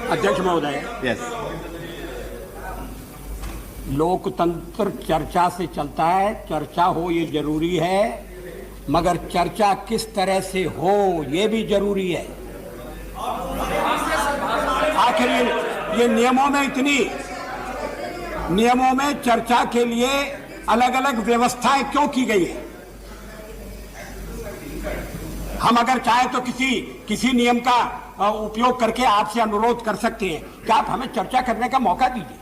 अध्यक्ष महोदय, यस, लोकतंत्र चर्चा से चलता है। चर्चा हो ये जरूरी है, मगर चर्चा किस तरह से हो ये भी जरूरी है। आखिर ये नियमों में चर्चा के लिए अलग अलग व्यवस्थाएं क्यों की गई है? हम अगर चाहे तो किसी नियम का उपयोग करके आपसे अनुरोध कर सकते हैं कि आप हमें चर्चा करने का मौका दीजिए।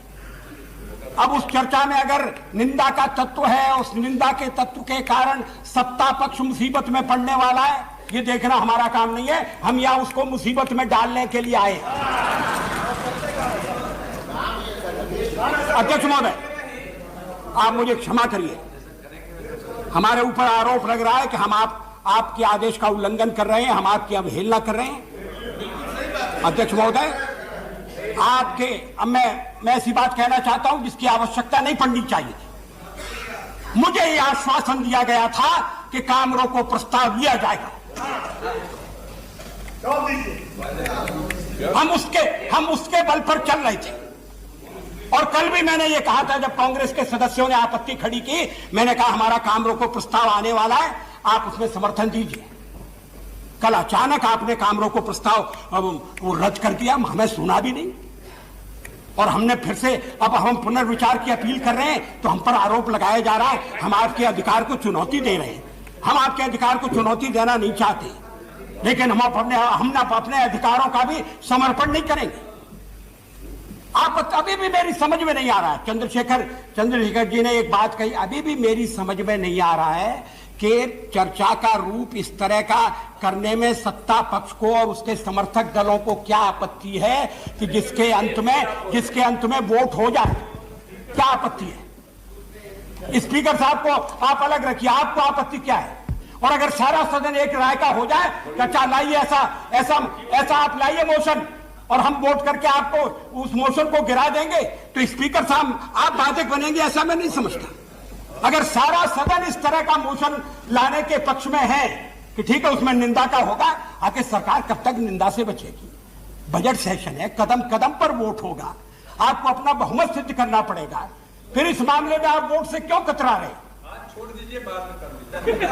अब उस चर्चा में अगर निंदा का तत्व है, उस निंदा के तत्व के कारण सत्ता पक्ष मुसीबत में पड़ने वाला है, ये देखना हमारा काम नहीं है। हम यहाँ उसको मुसीबत में डालने के लिए आए। अध्यक्ष महोदय, आप मुझे क्षमा करिए, हमारे ऊपर आरोप लग रहा है कि हम आपके आदेश का उल्लंघन कर रहे हैं, हम आपकी अवहेलना कर रहे हैं। अध्यक्ष महोदय, अब मैं ऐसी बात कहना चाहता हूं जिसकी आवश्यकता नहीं पड़नी चाहिए। मुझे यह आश्वासन दिया गया था कि काम रोको प्रस्ताव लिया जाएगा। हम उसके बल पर चल रहे थे। और कल भी मैंने ये कहा था, जब कांग्रेस के सदस्यों ने आपत्ति खड़ी की, मैंने कहा हमारा काम रोको प्रस्ताव आने वाला है, आप उसमें समर्थन दीजिए। कल अचानक आपने काम रोको प्रस्ताव वो रद्द कर दिया, हमें सुना भी नहीं। और हमने फिर से अब हम पुनर्विचार की अपील कर रहे हैं, तो हम पर आरोप लगाया जा रहा है हम आपके अधिकार को चुनौती दे रहे हैं। हम आपके अधिकार को चुनौती देना नहीं चाहते, लेकिन हम अपने अधिकारों का भी समर्पण नहीं करेंगे। आप अभी भी मेरी समझ में नहीं आ रहा है। चंद्रशेखर जी ने एक बात कही, अभी भी मेरी समझ में नहीं आ रहा है कि चर्चा का रूप इस तरह का करने में सत्ता पक्ष को और उसके समर्थक दलों को क्या आपत्ति है कि जिसके अंत में वोट हो जाए। क्या आपत्ति है? स्पीकर साहब को आप अलग रखिए, आपको आपत्ति क्या है? और अगर सारा सदन एक राय का हो जाए, चर्चा लाइए, ऐसा आप लाइए मोशन, और हम वोट करके आपको उस मोशन को गिरा देंगे, तो स्पीकर साहब आप बाधिक बनेंगे, ऐसा मैं नहीं समझता। अगर सारा सदन इस तरह का मोशन लाने के पक्ष में है कि ठीक है उसमें निंदा का होगा, आखिर सरकार कब तक निंदा से बचेगी? बजट सेशन है, कदम कदम पर वोट होगा, आपको अपना बहुमत सिद्ध करना पड़ेगा। फिर इस मामले में आप वोट से क्यों कतरा रहे? छोड़ दीजिए, बाद में कर लीजिए।